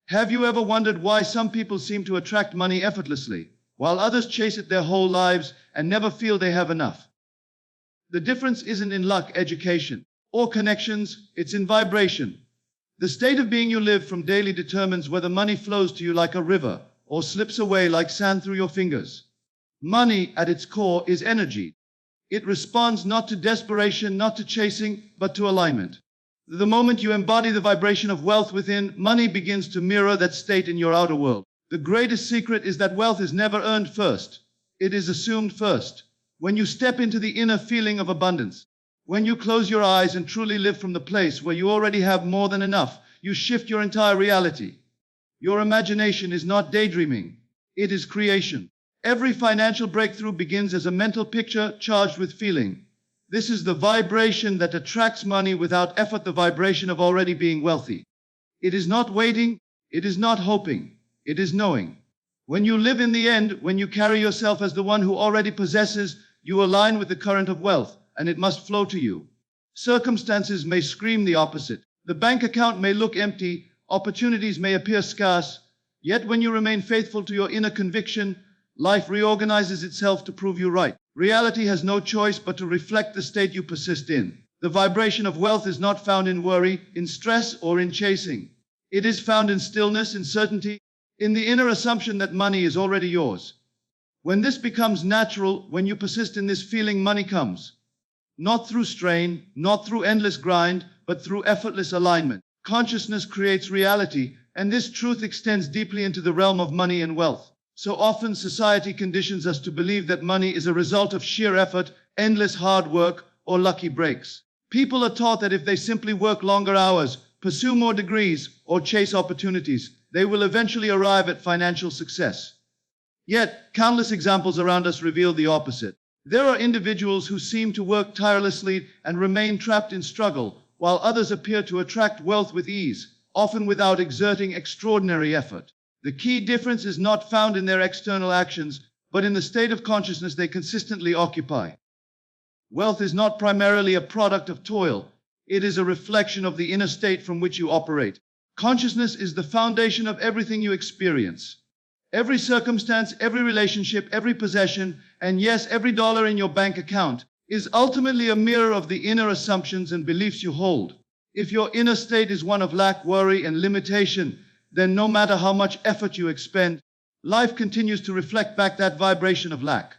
Have you ever wondered why some people seem to attract money effortlessly, while others chase it their whole lives and never feel they have enough? The difference isn't in luck, education, or connections, it's in vibration. The state of being you live from daily determines whether money flows to you like a river or slips away like sand through your fingers. Money, at its core, is energy. It responds not to desperation, not to chasing, but to alignment. The moment you embody the vibration of wealth within, money begins to mirror that state in your outer world. The greatest secret is that wealth is never earned first. It is assumed first. When you step into the inner feeling of abundance, when you close your eyes and truly live from the place where you already have more than enough, you shift your entire reality. Your imagination is not daydreaming. It is creation. Every financial breakthrough begins as a mental picture charged with feeling. This is the vibration that attracts money without effort, the vibration of already being wealthy. It is not waiting, it is not hoping, it is knowing. When you live in the end, when you carry yourself as the one who already possesses, you align with the current of wealth, and it must flow to you. Circumstances may scream the opposite. The bank account may look empty, opportunities may appear scarce, yet when you remain faithful to your inner conviction, life reorganizes itself to prove you right. Reality has no choice but to reflect the state you persist in. The vibration of wealth is not found in worry, in stress, or in chasing. It is found in stillness, in certainty, in the inner assumption that money is already yours. When this becomes natural, when you persist in this feeling, money comes. Not through strain, not through endless grind, but through effortless alignment. Consciousness creates reality, and this truth extends deeply into the realm of money and wealth. So often society conditions us to believe that money is a result of sheer effort, endless hard work, or lucky breaks. People are taught that if they simply work longer hours, pursue more degrees, or chase opportunities, they will eventually arrive at financial success. Yet, countless examples around us reveal the opposite. There are individuals who seem to work tirelessly and remain trapped in struggle, while others appear to attract wealth with ease, often without exerting extraordinary effort. The key difference is not found in their external actions, but in the state of consciousness they consistently occupy. Wealth is not primarily a product of toil. It is a reflection of the inner state from which you operate. Consciousness is the foundation of everything you experience. Every circumstance, every relationship, every possession, and yes, every dollar in your bank account is ultimately a mirror of the inner assumptions and beliefs you hold. If your inner state is one of lack, worry, and limitation, then no matter how much effort you expend, life continues to reflect back that vibration of lack.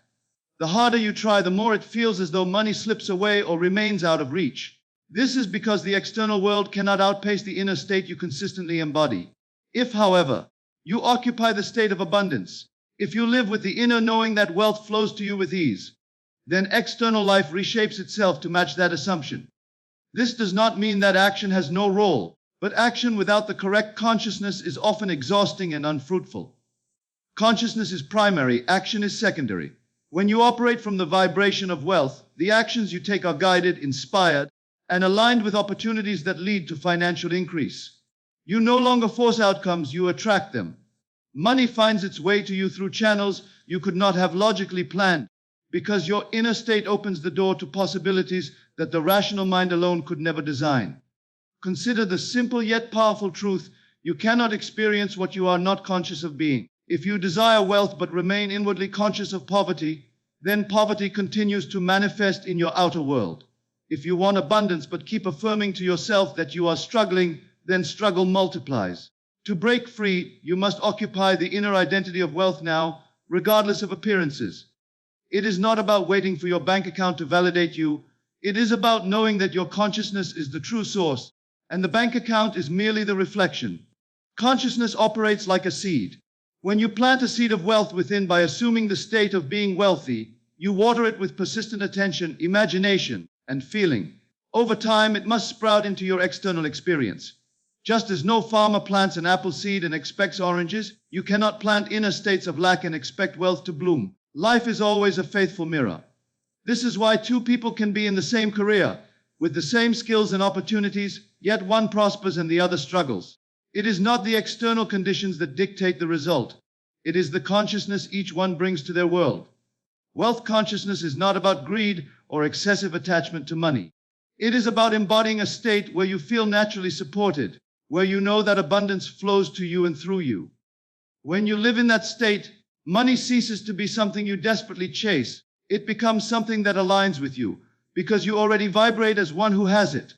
The harder you try, the more it feels as though money slips away or remains out of reach. This is because the external world cannot outpace the inner state you consistently embody. If, however, you occupy the state of abundance, if you live with the inner knowing that wealth flows to you with ease, then external life reshapes itself to match that assumption. This does not mean that action has no role, but action without the correct consciousness is often exhausting and unfruitful. Consciousness is primary, action is secondary. When you operate from the vibration of wealth, the actions you take are guided, inspired, and aligned with opportunities that lead to financial increase. You no longer force outcomes, you attract them. Money finds its way to you through channels you could not have logically planned, because your inner state opens the door to possibilities that the rational mind alone could never design. Consider the simple yet powerful truth: you cannot experience what you are not conscious of being. If you desire wealth but remain inwardly conscious of poverty, then poverty continues to manifest in your outer world. If you want abundance but keep affirming to yourself that you are struggling, then struggle multiplies. To break free, you must occupy the inner identity of wealth now, regardless of appearances. It is not about waiting for your bank account to validate you. It is about knowing that your consciousness is the true source, and the bank account is merely the reflection. Consciousness operates like a seed. When you plant a seed of wealth within by assuming the state of being wealthy, you water it with persistent attention, imagination, and feeling. Over time, it must sprout into your external experience. Just as no farmer plants an apple seed and expects oranges, you cannot plant inner states of lack and expect wealth to bloom. Life is always a faithful mirror. This is why two people can be in the same career, with the same skills and opportunities, yet one prospers and the other struggles. It is not the external conditions that dictate the result. It is the consciousness each one brings to their world. Wealth consciousness is not about greed or excessive attachment to money. It is about embodying a state where you feel naturally supported, where you know that abundance flows to you and through you. When you live in that state, money ceases to be something you desperately chase. It becomes something that aligns with you, because you already vibrate as one who has it.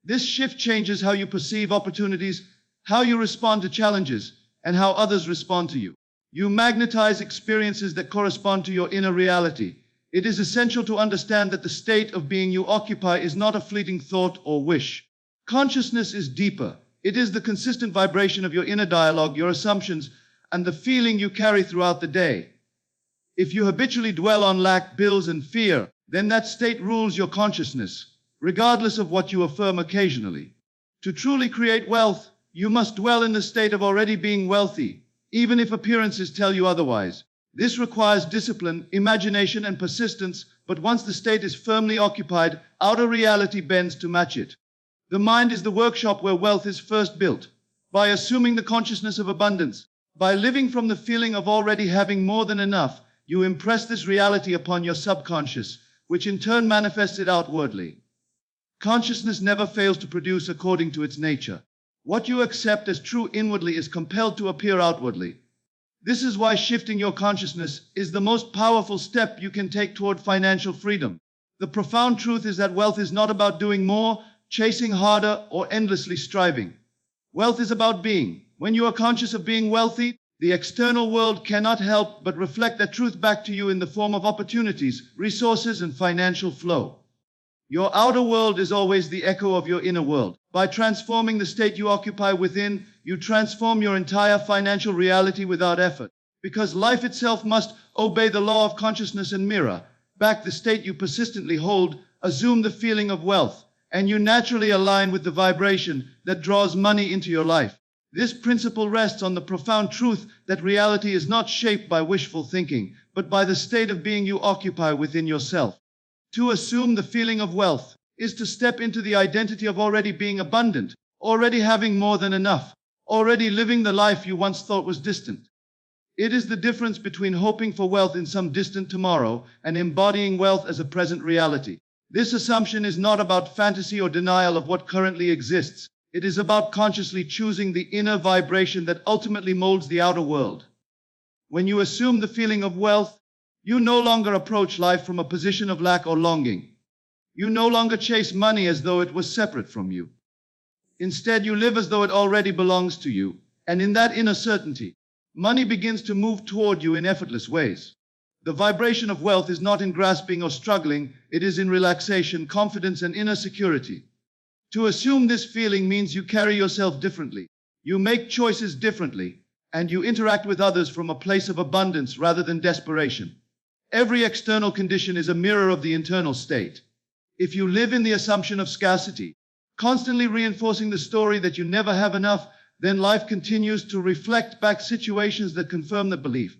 This shift changes how you perceive opportunities, how you respond to challenges, and how others respond to you. You magnetize experiences that correspond to your inner reality. It is essential to understand that the state of being you occupy is not a fleeting thought or wish. Consciousness is deeper. It is the consistent vibration of your inner dialogue, your assumptions, and the feeling you carry throughout the day. If you habitually dwell on lack, bills, and fear, then that state rules your consciousness, regardless of what you affirm occasionally. To truly create wealth, you must dwell in the state of already being wealthy, even if appearances tell you otherwise. This requires discipline, imagination, and persistence, but once the state is firmly occupied, outer reality bends to match it. The mind is the workshop where wealth is first built. By assuming the consciousness of abundance, by living from the feeling of already having more than enough, you impress this reality upon your subconscious, which in turn manifests it outwardly. Consciousness never fails to produce according to its nature. What you accept as true inwardly is compelled to appear outwardly. This is why shifting your consciousness is the most powerful step you can take toward financial freedom. The profound truth is that wealth is not about doing more, chasing harder, or endlessly striving. Wealth is about being. When you are conscious of being wealthy, the external world cannot help but reflect that truth back to you in the form of opportunities, resources, and financial flow. Your outer world is always the echo of your inner world. By transforming the state you occupy within, you transform your entire financial reality without effort. Because life itself must obey the law of consciousness and mirror back the state you persistently hold, assume the feeling of wealth, and you naturally align with the vibration that draws money into your life. This principle rests on the profound truth that reality is not shaped by wishful thinking, but by the state of being you occupy within yourself. To assume the feeling of wealth is to step into the identity of already being abundant, already having more than enough, already living the life you once thought was distant. It is the difference between hoping for wealth in some distant tomorrow and embodying wealth as a present reality. This assumption is not about fantasy or denial of what currently exists. It is about consciously choosing the inner vibration that ultimately molds the outer world. When you assume the feeling of wealth, you no longer approach life from a position of lack or longing. You no longer chase money as though it was separate from you. Instead, you live as though it already belongs to you, and in that inner certainty, money begins to move toward you in effortless ways. The vibration of wealth is not in grasping or struggling, it is in relaxation, confidence, and inner security. To assume this feeling means you carry yourself differently, you make choices differently, and you interact with others from a place of abundance rather than desperation. Every external condition is a mirror of the internal state. If you live in the assumption of scarcity, constantly reinforcing the story that you never have enough, then life continues to reflect back situations that confirm that belief.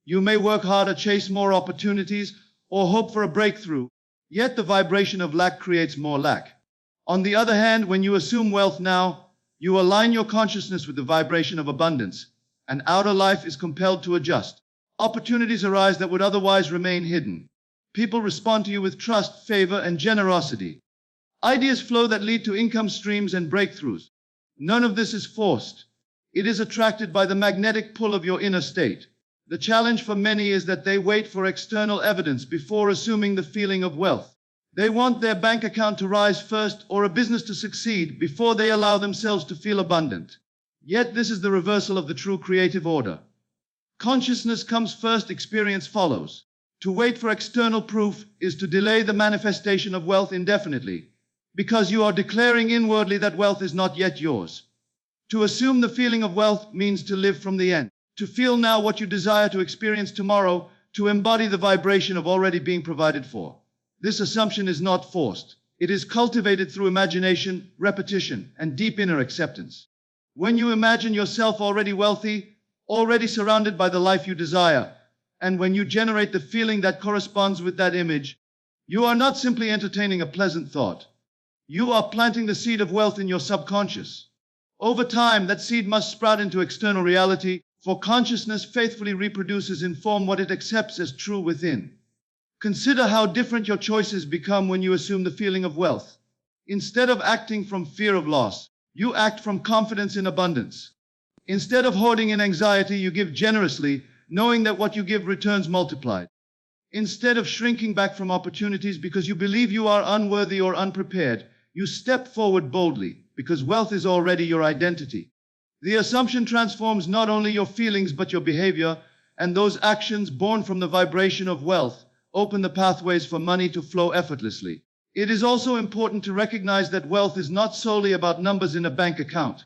You may work harder, chase more opportunities, or hope for a breakthrough, yet the vibration of lack creates more lack. On the other hand, when you assume wealth now, you align your consciousness with the vibration of abundance, and outer life is compelled to adjust. Opportunities arise that would otherwise remain hidden. People respond to you with trust, favor, and generosity. Ideas flow that lead to income streams and breakthroughs. None of this is forced. It is attracted by the magnetic pull of your inner state. The challenge for many is that they wait for external evidence before assuming the feeling of wealth. They want their bank account to rise first or a business to succeed before they allow themselves to feel abundant. Yet this is the reversal of the true creative order. Consciousness comes first, experience follows. To wait for external proof is to delay the manifestation of wealth indefinitely, because you are declaring inwardly that wealth is not yet yours. To assume the feeling of wealth means to live from the end, to feel now what you desire to experience tomorrow, to embody the vibration of already being provided for. This assumption is not forced. It is cultivated through imagination, repetition, and deep inner acceptance. When you imagine yourself already wealthy, already surrounded by the life you desire, and when you generate the feeling that corresponds with that image, you are not simply entertaining a pleasant thought. You are planting the seed of wealth in your subconscious. Over time, that seed must sprout into external reality, for consciousness faithfully reproduces in form what it accepts as true within. Consider how different your choices become when you assume the feeling of wealth. Instead of acting from fear of loss, You act from confidence in abundance. Instead of hoarding in anxiety, you give generously, knowing that what you give returns multiplied. Instead of shrinking back from opportunities because you believe you are unworthy or unprepared, you step forward boldly because wealth is already your identity. The assumption transforms not only your feelings but your behavior, and those actions born from the vibration of wealth open the pathways for money to flow effortlessly. It is also important to recognize that wealth is not solely about numbers in a bank account.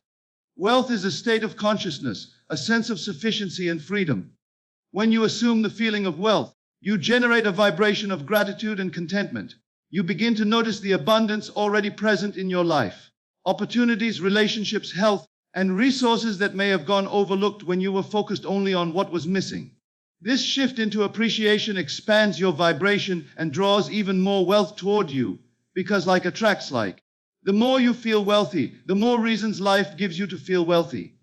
Wealth is a state of consciousness, a sense of sufficiency and freedom. When you assume the feeling of wealth, you generate a vibration of gratitude and contentment. You begin to notice the abundance already present in your life. Opportunities, relationships, health, and resources that may have gone overlooked when you were focused only on what was missing. This shift into appreciation expands your vibration and draws even more wealth toward you, because like attracts like. The more you feel wealthy, the more reasons life gives you to feel wealthy.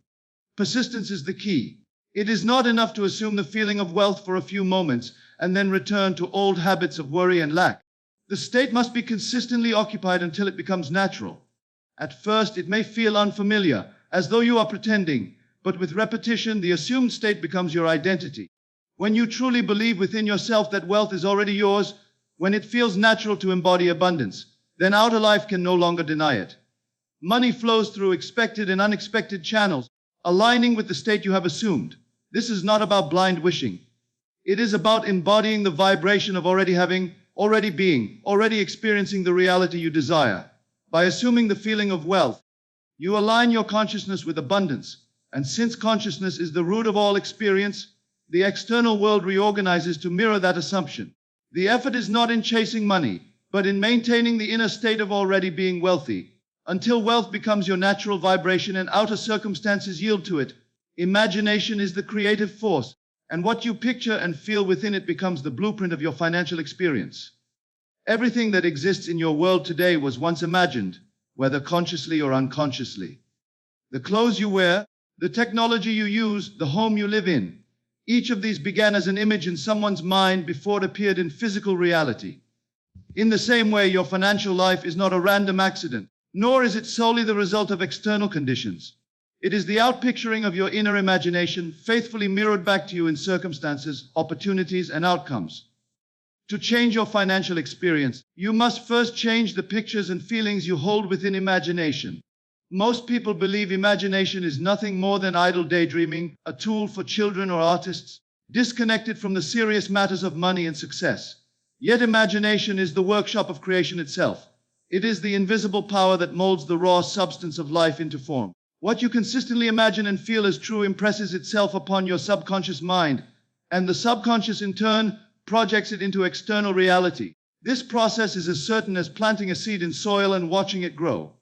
Persistence is the key. It is not enough to assume the feeling of wealth for a few moments and then return to old habits of worry and lack. The state must be consistently occupied until it becomes natural. At first, it may feel unfamiliar, as though you are pretending, but with repetition, the assumed state becomes your identity. When you truly believe within yourself that wealth is already yours, when it feels natural to embody abundance, then outer life can no longer deny it. Money flows through expected and unexpected channels, aligning with the state you have assumed. This is not about blind wishing. It is about embodying the vibration of already having, already being, already experiencing the reality you desire. By assuming the feeling of wealth, you align your consciousness with abundance, and since consciousness is the root of all experience, the external world reorganizes to mirror that assumption. The effort is not in chasing money, but in maintaining the inner state of already being wealthy. Until wealth becomes your natural vibration and outer circumstances yield to it, imagination is the creative force, and what you picture and feel within it becomes the blueprint of your financial experience. Everything that exists in your world today was once imagined, whether consciously or unconsciously. The clothes you wear, the technology you use, the home you live in, each of these began as an image in someone's mind before it appeared in physical reality. In the same way, your financial life is not a random accident, nor is it solely the result of external conditions. It is the outpicturing of your inner imagination, faithfully mirrored back to you in circumstances, opportunities, and outcomes. To change your financial experience, you must first change the pictures and feelings you hold within imagination. Most people believe imagination is nothing more than idle daydreaming, a tool for children or artists, disconnected from the serious matters of money and success. Yet imagination is the workshop of creation itself. It is the invisible power that molds the raw substance of life into form. What you consistently imagine and feel as true impresses itself upon your subconscious mind, and the subconscious in turn projects it into external reality. This process is as certain as planting a seed in soil and watching it grow.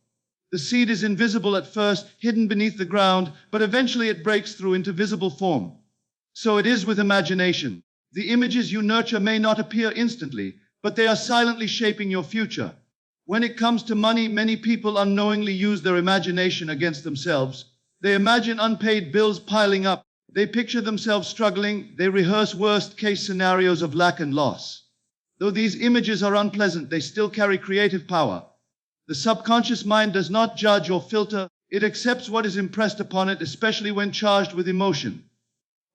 The seed is invisible at first, hidden beneath the ground, but eventually it breaks through into visible form. So it is with imagination. The images you nurture may not appear instantly, but they are silently shaping your future. When it comes to money, many people unknowingly use their imagination against themselves. They imagine unpaid bills piling up. They picture themselves struggling. They rehearse worst-case scenarios of lack and loss. Though these images are unpleasant, they still carry creative power. The subconscious mind does not judge or filter. It accepts what is impressed upon it, especially when charged with emotion.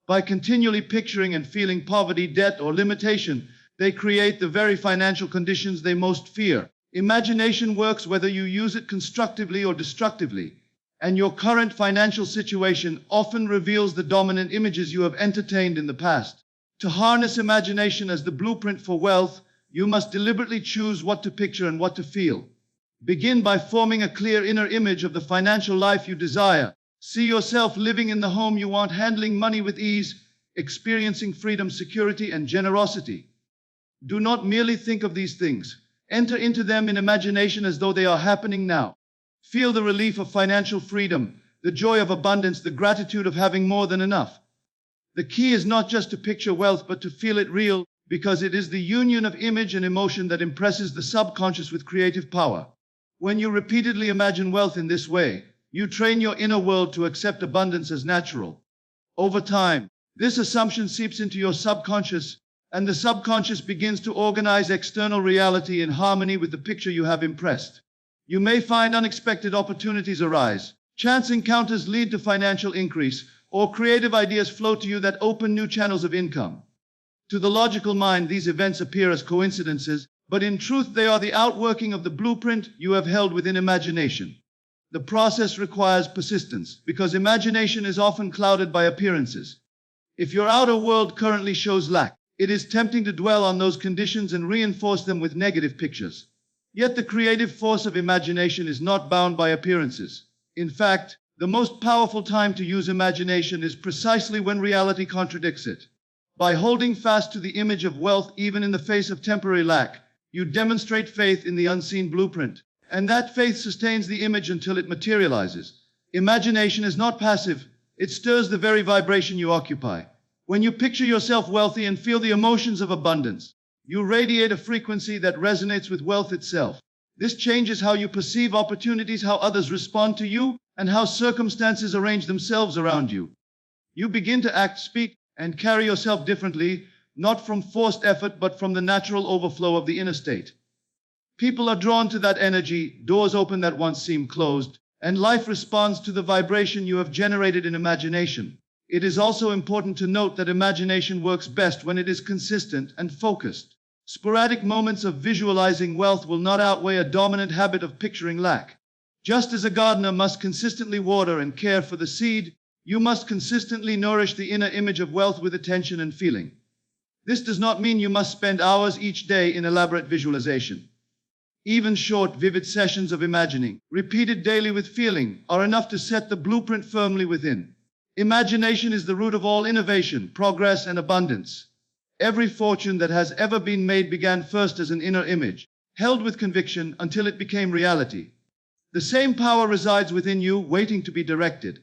By continually picturing and feeling poverty, debt, or limitation, they create the very financial conditions they most fear. Imagination works whether you use it constructively or destructively, and your current financial situation often reveals the dominant images you have entertained in the past. To harness imagination as the blueprint for wealth, you must deliberately choose what to picture and what to feel. Begin by forming a clear inner image of the financial life you desire. See yourself living in the home you want, handling money with ease, experiencing freedom, security, and generosity. Do not merely think of these things. Enter into them in imagination as though they are happening now. Feel the relief of financial freedom, the joy of abundance, the gratitude of having more than enough. The key is not just to picture wealth, but to feel it real, because it is the union of image and emotion that impresses the subconscious with creative power. When you repeatedly imagine wealth in this way, you train your inner world to accept abundance as natural. Over time, this assumption seeps into your subconscious, and the subconscious begins to organize external reality in harmony with the picture you have impressed. You may find unexpected opportunities arise. Chance encounters lead to financial increase, or creative ideas flow to you that open new channels of income. To the logical mind, these events appear as coincidences, but in truth they are the outworking of the blueprint you have held within imagination. The process requires persistence, because imagination is often clouded by appearances. If your outer world currently shows lack, it is tempting to dwell on those conditions and reinforce them with negative pictures. Yet the creative force of imagination is not bound by appearances. In fact, the most powerful time to use imagination is precisely when reality contradicts it. By holding fast to the image of wealth even in the face of temporary lack, you demonstrate faith in the unseen blueprint, and that faith sustains the image until it materializes. Imagination is not passive, it stirs the very vibration you occupy. When you picture yourself wealthy and feel the emotions of abundance, you radiate a frequency that resonates with wealth itself. This changes how you perceive opportunities, how others respond to you, and how circumstances arrange themselves around you. You begin to act, speak, and carry yourself differently, not from forced effort, but from the natural overflow of the inner state. People are drawn to that energy, doors open that once seemed closed, and life responds to the vibration you have generated in imagination. It is also important to note that imagination works best when it is consistent and focused. Sporadic moments of visualizing wealth will not outweigh a dominant habit of picturing lack. Just as a gardener must consistently water and care for the seed, you must consistently nourish the inner image of wealth with attention and feeling. This does not mean you must spend hours each day in elaborate visualization. Even short, vivid sessions of imagining, repeated daily with feeling, are enough to set the blueprint firmly within. Imagination is the root of all innovation, progress, and abundance. Every fortune that has ever been made began first as an inner image, held with conviction until it became reality. The same power resides within you, waiting to be directed.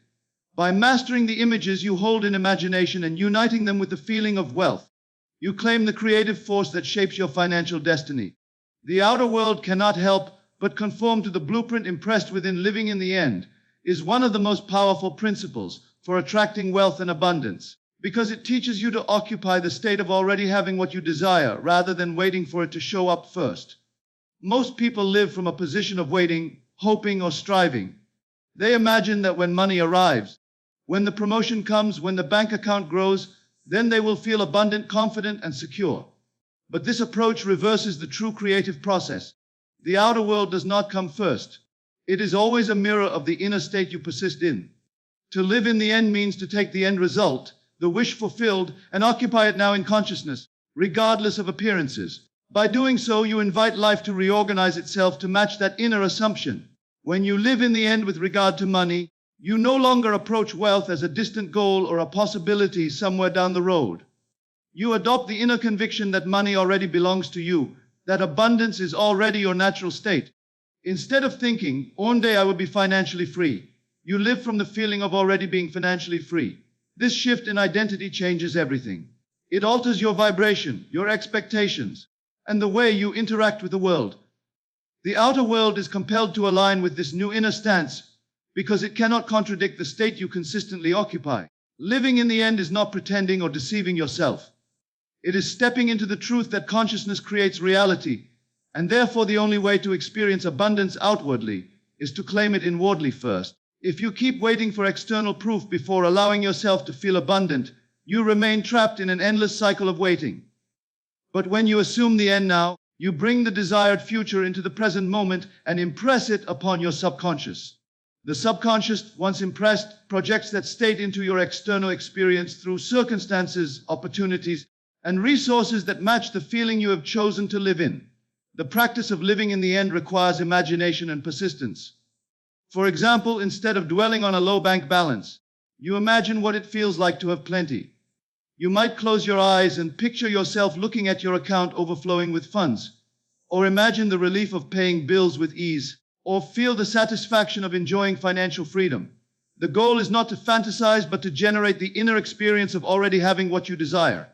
By mastering the images you hold in imagination and uniting them with the feeling of wealth, you claim the creative force that shapes your financial destiny. The outer world cannot help but conform to the blueprint impressed within. Living in the end is one of the most powerful principles for attracting wealth and abundance, because it teaches you to occupy the state of already having what you desire rather than waiting for it to show up first. Most people live from a position of waiting, hoping, or striving. They imagine that when money arrives, when the promotion comes, when the bank account grows, then they will feel abundant, confident, and secure. But this approach reverses the true creative process. The outer world does not come first. It is always a mirror of the inner state you persist in. To live in the end means to take the end result, the wish fulfilled, and occupy it now in consciousness, regardless of appearances. By doing so, you invite life to reorganize itself to match that inner assumption. When you live in the end with regard to money, you no longer approach wealth as a distant goal or a possibility somewhere down the road. You adopt the inner conviction that money already belongs to you, that abundance is already your natural state. Instead of thinking, one day I will be financially free, you live from the feeling of already being financially free. This shift in identity changes everything. It alters your vibration, your expectations, and the way you interact with the world. The outer world is compelled to align with this new inner stance because it cannot contradict the state you consistently occupy. Living in the end is not pretending or deceiving yourself. It is stepping into the truth that consciousness creates reality, and therefore the only way to experience abundance outwardly is to claim it inwardly first. If you keep waiting for external proof before allowing yourself to feel abundant, you remain trapped in an endless cycle of waiting. But when you assume the end now, you bring the desired future into the present moment and impress it upon your subconscious. The subconscious, once impressed, projects that state into your external experience through circumstances, opportunities, and resources that match the feeling you have chosen to live in. The practice of living in the end requires imagination and persistence. For example, instead of dwelling on a low bank balance, you imagine what it feels like to have plenty. You might close your eyes and picture yourself looking at your account overflowing with funds, or imagine the relief of paying bills with ease, or feel the satisfaction of enjoying financial freedom. The goal is not to fantasize, but to generate the inner experience of already having what you desire.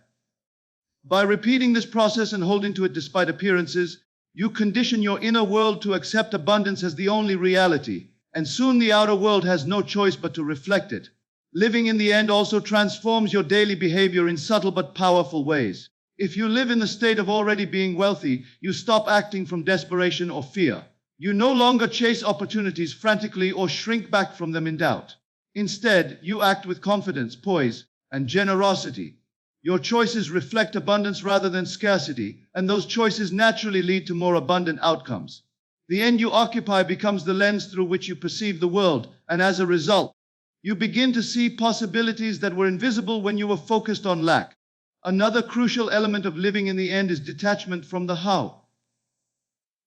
By repeating this process and holding to it despite appearances, you condition your inner world to accept abundance as the only reality, and soon the outer world has no choice but to reflect it. Living in the end also transforms your daily behavior in subtle but powerful ways. If you live in the state of already being wealthy, you stop acting from desperation or fear. You no longer chase opportunities frantically or shrink back from them in doubt. Instead, you act with confidence, poise, and generosity. Your choices reflect abundance rather than scarcity, and those choices naturally lead to more abundant outcomes. The end you occupy becomes the lens through which you perceive the world, and as a result, you begin to see possibilities that were invisible when you were focused on lack. Another crucial element of living in the end is detachment from the how.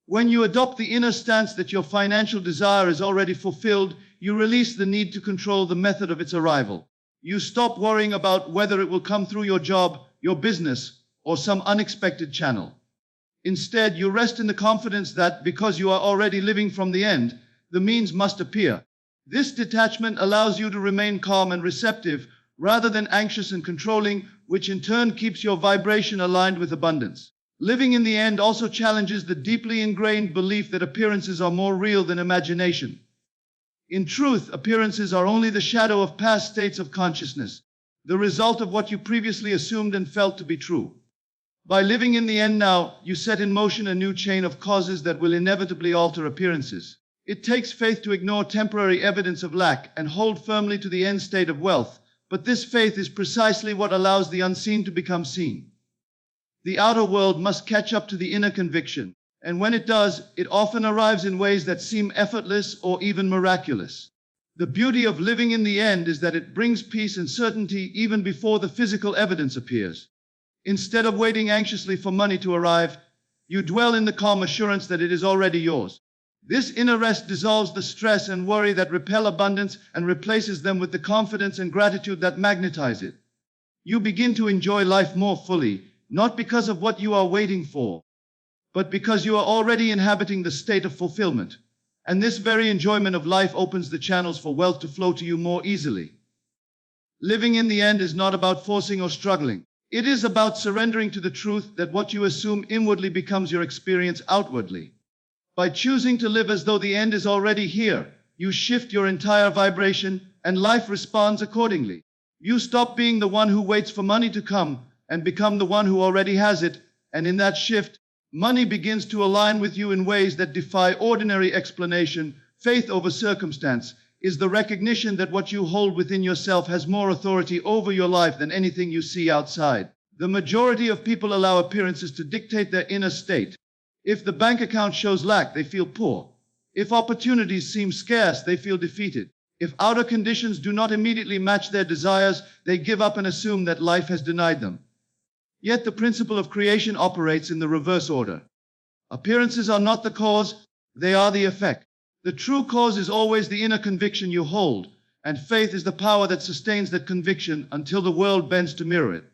When you adopt the inner stance that your financial desire is already fulfilled, you release the need to control the method of its arrival. You stop worrying about whether it will come through your job, your business, or some unexpected channel. Instead, you rest in the confidence that, because you are already living from the end, the means must appear. This detachment allows you to remain calm and receptive, rather than anxious and controlling, which in turn keeps your vibration aligned with abundance. Living in the end also challenges the deeply ingrained belief that appearances are more real than imagination. In truth, appearances are only the shadow of past states of consciousness, the result of what you previously assumed and felt to be true. By living in the end now, you set in motion a new chain of causes that will inevitably alter appearances. It takes faith to ignore temporary evidence of lack and hold firmly to the end state of wealth, but this faith is precisely what allows the unseen to become seen. The outer world must catch up to the inner conviction, and when it does, it often arrives in ways that seem effortless or even miraculous. The beauty of living in the end is that it brings peace and certainty even before the physical evidence appears. Instead of waiting anxiously for money to arrive, you dwell in the calm assurance that it is already yours. This inner rest dissolves the stress and worry that repel abundance and replaces them with the confidence and gratitude that magnetize it. You begin to enjoy life more fully, not because of what you are waiting for, but because you are already inhabiting the state of fulfillment. And this very enjoyment of life opens the channels for wealth to flow to you more easily. Living in the end is not about forcing or struggling. It is about surrendering to the truth that what you assume inwardly becomes your experience outwardly. By choosing to live as though the end is already here, you shift your entire vibration, and life responds accordingly. You stop being the one who waits for money to come and become the one who already has it, and in that shift, money begins to align with you in ways that defy ordinary explanation. Faith over circumstance is the recognition that what you hold within yourself has more authority over your life than anything you see outside. The majority of people allow appearances to dictate their inner state. If the bank account shows lack, they feel poor. If opportunities seem scarce, they feel defeated. If outer conditions do not immediately match their desires, they give up and assume that life has denied them. Yet the principle of creation operates in the reverse order. Appearances are not the cause, they are the effect. The true cause is always the inner conviction you hold, and faith is the power that sustains that conviction until the world bends to mirror it.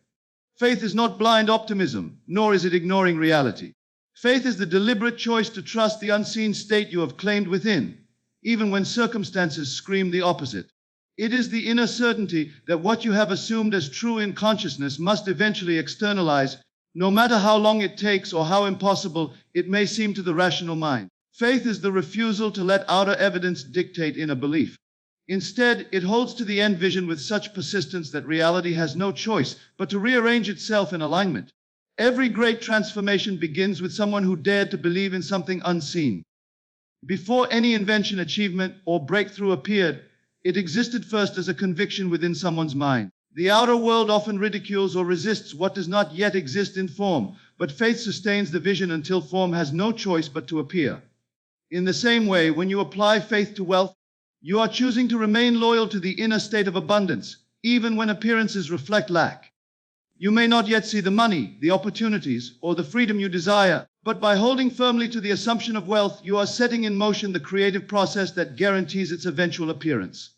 Faith is not blind optimism, nor is it ignoring reality. Faith is the deliberate choice to trust the unseen state you have claimed within, even when circumstances scream the opposite. It is the inner certainty that what you have assumed as true in consciousness must eventually externalize, no matter how long it takes or how impossible it may seem to the rational mind. Faith is the refusal to let outer evidence dictate inner belief. Instead, it holds to the end vision with such persistence that reality has no choice but to rearrange itself in alignment. Every great transformation begins with someone who dared to believe in something unseen. Before any invention, achievement, or breakthrough appeared, it existed first as a conviction within someone's mind. The outer world often ridicules or resists what does not yet exist in form, but faith sustains the vision until form has no choice but to appear. In the same way, when you apply faith to wealth, you are choosing to remain loyal to the inner state of abundance, even when appearances reflect lack. You may not yet see the money, the opportunities, or the freedom you desire, but by holding firmly to the assumption of wealth, you are setting in motion the creative process that guarantees its eventual appearance.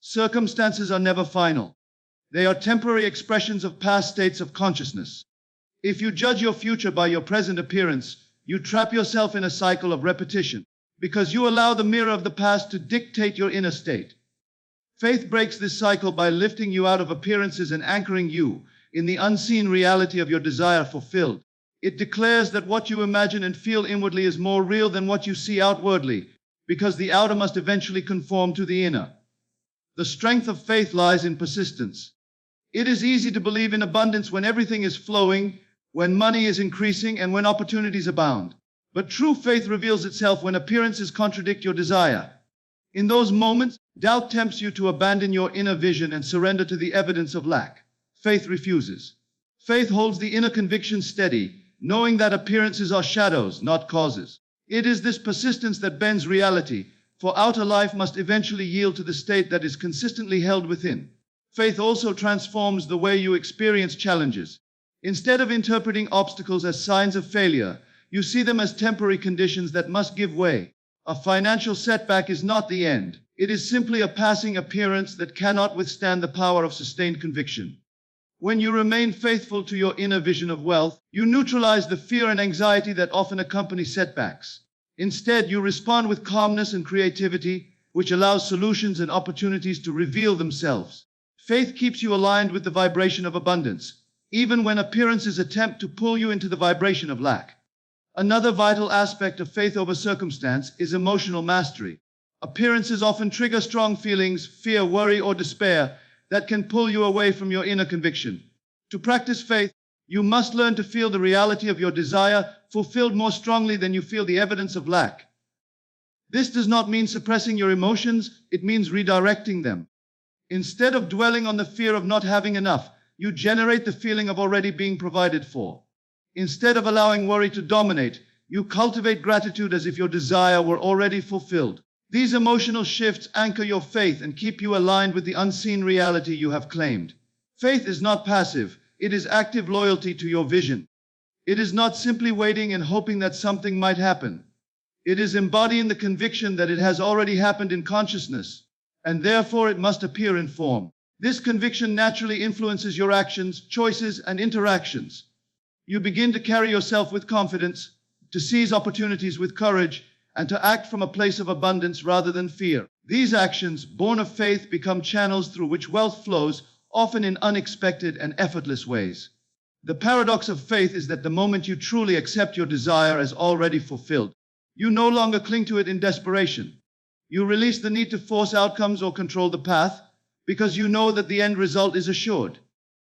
Circumstances are never final. They are temporary expressions of past states of consciousness. If you judge your future by your present appearance, you trap yourself in a cycle of repetition, because you allow the mirror of the past to dictate your inner state. Faith breaks this cycle by lifting you out of appearances and anchoring you in the unseen reality of your desire fulfilled. It declares that what you imagine and feel inwardly is more real than what you see outwardly, because the outer must eventually conform to the inner. The strength of faith lies in persistence. It is easy to believe in abundance when everything is flowing, when money is increasing, and when opportunities abound. But true faith reveals itself when appearances contradict your desire. In those moments, doubt tempts you to abandon your inner vision and surrender to the evidence of lack. Faith refuses. Faith holds the inner conviction steady, knowing that appearances are shadows, not causes. It is this persistence that bends reality, for outer life must eventually yield to the state that is consistently held within. Faith also transforms the way you experience challenges. Instead of interpreting obstacles as signs of failure, you see them as temporary conditions that must give way. A financial setback is not the end. It is simply a passing appearance that cannot withstand the power of sustained conviction. When you remain faithful to your inner vision of wealth, you neutralize the fear and anxiety that often accompany setbacks. Instead, you respond with calmness and creativity, which allows solutions and opportunities to reveal themselves. Faith keeps you aligned with the vibration of abundance, even when appearances attempt to pull you into the vibration of lack. Another vital aspect of faith over circumstance is emotional mastery. Appearances often trigger strong feelings, fear, worry, or despair that can pull you away from your inner conviction. To practice faith, you must learn to feel the reality of your desire fulfilled more strongly than you feel the evidence of lack. This does not mean suppressing your emotions, it means redirecting them. Instead of dwelling on the fear of not having enough, you generate the feeling of already being provided for. Instead of allowing worry to dominate, you cultivate gratitude as if your desire were already fulfilled. These emotional shifts anchor your faith and keep you aligned with the unseen reality you have claimed. Faith is not passive, it is active loyalty to your vision. It is not simply waiting and hoping that something might happen. It is embodying the conviction that it has already happened in consciousness, and therefore it must appear in form. This conviction naturally influences your actions, choices, and interactions. You begin to carry yourself with confidence, to seize opportunities with courage, and to act from a place of abundance rather than fear. These actions, born of faith, become channels through which wealth flows, often in unexpected and effortless ways. The paradox of faith is that the moment you truly accept your desire as already fulfilled, you no longer cling to it in desperation. You release the need to force outcomes or control the path, because you know that the end result is assured.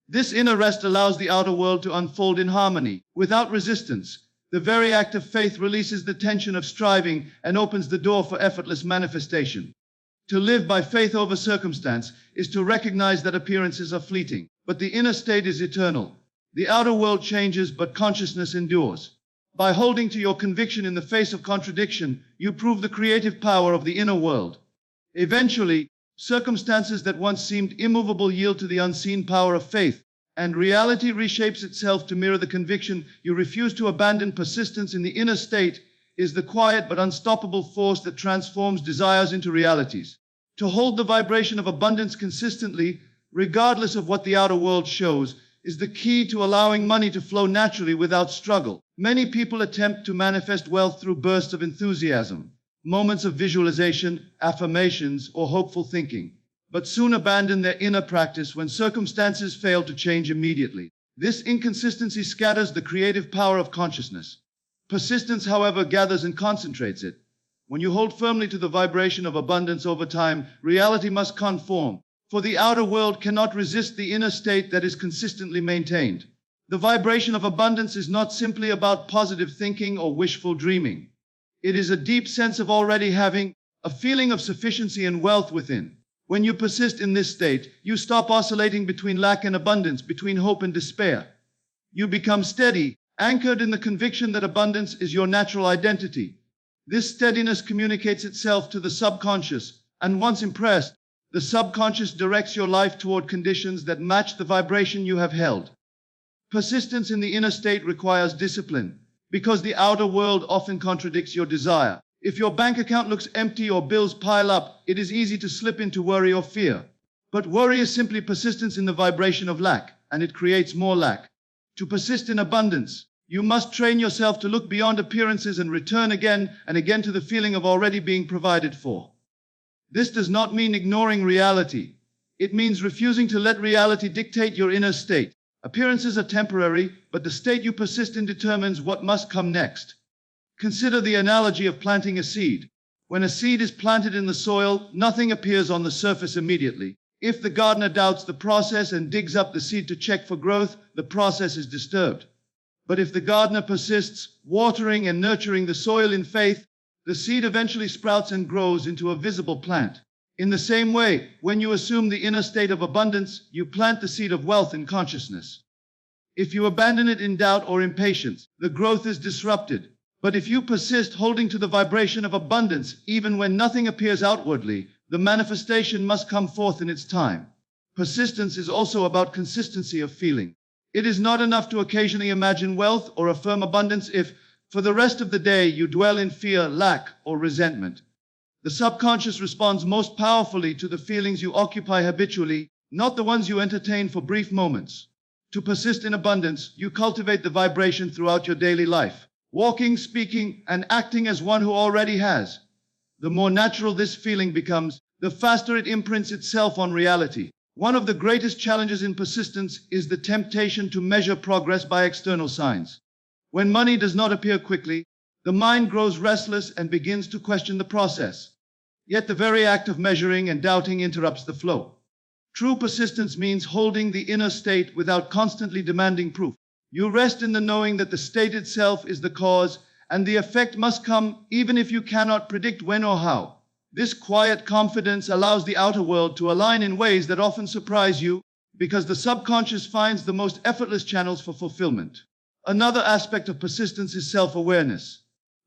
This inner rest allows the outer world to unfold in harmony, without resistance. The very act of faith releases the tension of striving and opens the door for effortless manifestation. To live by faith over circumstance is to recognize that appearances are fleeting, but the inner state is eternal. The outer world changes, but consciousness endures. By holding to your conviction in the face of contradiction, you prove the creative power of the inner world. Eventually, circumstances that once seemed immovable yield to the unseen power of faith, and reality reshapes itself to mirror the conviction you refuse to abandon. Persistence in the inner state is the quiet but unstoppable force that transforms desires into realities. To hold the vibration of abundance consistently, regardless of what the outer world shows, is the key to allowing money to flow naturally without struggle. Many people attempt to manifest wealth through bursts of enthusiasm, moments of visualization, affirmations, or hopeful thinking, but soon abandon their inner practice when circumstances fail to change immediately. This inconsistency scatters the creative power of consciousness. Persistence, however, gathers and concentrates it. When you hold firmly to the vibration of abundance over time, reality must conform, for the outer world cannot resist the inner state that is consistently maintained. The vibration of abundance is not simply about positive thinking or wishful dreaming. It is a deep sense of already having, a feeling of sufficiency and wealth within. When you persist in this state, you stop oscillating between lack and abundance, between hope and despair. You become steady, anchored in the conviction that abundance is your natural identity. This steadiness communicates itself to the subconscious, and once impressed, the subconscious directs your life toward conditions that match the vibration you have held. Persistence in the inner state requires discipline, because the outer world often contradicts your desire. If your bank account looks empty or bills pile up, it is easy to slip into worry or fear. But worry is simply persistence in the vibration of lack, and it creates more lack. To persist in abundance, you must train yourself to look beyond appearances and return again and again to the feeling of already being provided for. This does not mean ignoring reality. It means refusing to let reality dictate your inner state. Appearances are temporary, but the state you persist in determines what must come next. Consider the analogy of planting a seed. When a seed is planted in the soil, nothing appears on the surface immediately. If the gardener doubts the process and digs up the seed to check for growth, the process is disturbed. But if the gardener persists, watering and nurturing the soil in faith, the seed eventually sprouts and grows into a visible plant. In the same way, when you assume the inner state of abundance, you plant the seed of wealth in consciousness. If you abandon it in doubt or impatience, the growth is disrupted. But if you persist holding to the vibration of abundance, even when nothing appears outwardly, the manifestation must come forth in its time. Persistence is also about consistency of feeling. It is not enough to occasionally imagine wealth or affirm abundance if, for the rest of the day, you dwell in fear, lack, or resentment. The subconscious responds most powerfully to the feelings you occupy habitually, not the ones you entertain for brief moments. To persist in abundance, you cultivate the vibration throughout your daily life, walking, speaking, and acting as one who already has. The more natural this feeling becomes, the faster it imprints itself on reality. One of the greatest challenges in persistence is the temptation to measure progress by external signs. When money does not appear quickly, the mind grows restless and begins to question the process. Yet the very act of measuring and doubting interrupts the flow. True persistence means holding the inner state without constantly demanding proof. You rest in the knowing that the state itself is the cause, and the effect must come even if you cannot predict when or how. This quiet confidence allows the outer world to align in ways that often surprise you, because the subconscious finds the most effortless channels for fulfillment. Another aspect of persistence is self-awareness.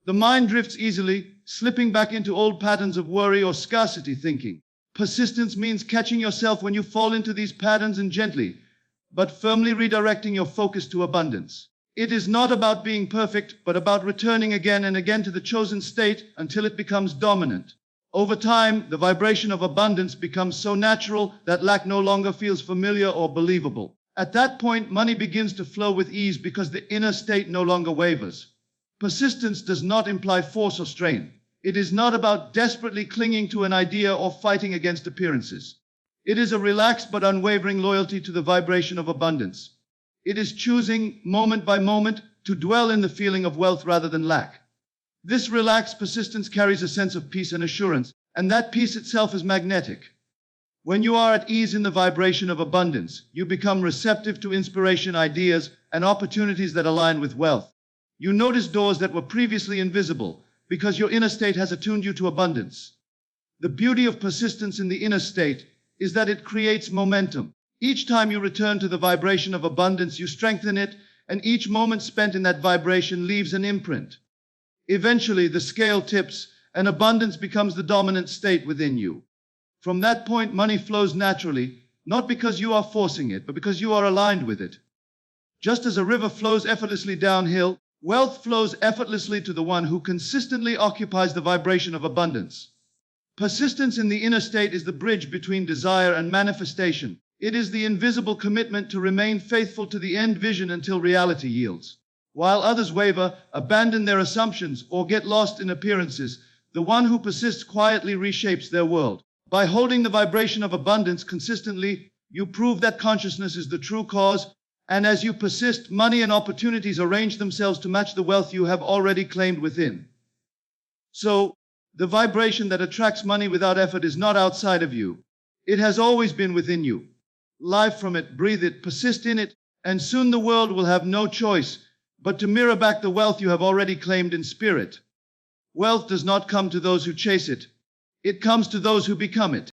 The mind drifts easily, slipping back into old patterns of worry or scarcity thinking. Persistence means catching yourself when you fall into these patterns and gently, but firmly redirecting your focus to abundance. It is not about being perfect, but about returning again and again to the chosen state until it becomes dominant. Over time, the vibration of abundance becomes so natural that lack no longer feels familiar or believable. At that point, money begins to flow with ease because the inner state no longer wavers. Persistence does not imply force or strain. It is not about desperately clinging to an idea or fighting against appearances. It is a relaxed but unwavering loyalty to the vibration of abundance. It is choosing, moment by moment, to dwell in the feeling of wealth rather than lack. This relaxed persistence carries a sense of peace and assurance, and that peace itself is magnetic. When you are at ease in the vibration of abundance, you become receptive to inspiration, ideas, and opportunities that align with wealth. You notice doors that were previously invisible, because your inner state has attuned you to abundance. The beauty of persistence in the inner state is that it creates momentum. Each time you return to the vibration of abundance, you strengthen it, and each moment spent in that vibration leaves an imprint. Eventually, the scale tips, and abundance becomes the dominant state within you. From that point, money flows naturally, not because you are forcing it, but because you are aligned with it. Just as a river flows effortlessly downhill, wealth flows effortlessly to the one who consistently occupies the vibration of abundance. Persistence in the inner state is the bridge between desire and manifestation. It is the invisible commitment to remain faithful to the end vision until reality yields. While others waver, abandon their assumptions, or get lost in appearances, the one who persists quietly reshapes their world. By holding the vibration of abundance consistently, you prove that consciousness is the true cause, and as you persist, money and opportunities arrange themselves to match the wealth you have already claimed within. So, the vibration that attracts money without effort is not outside of you. It has always been within you. Live from it, breathe it, persist in it, and soon the world will have no choice but to mirror back the wealth you have already claimed in spirit. Wealth does not come to those who chase it. It comes to those who become it.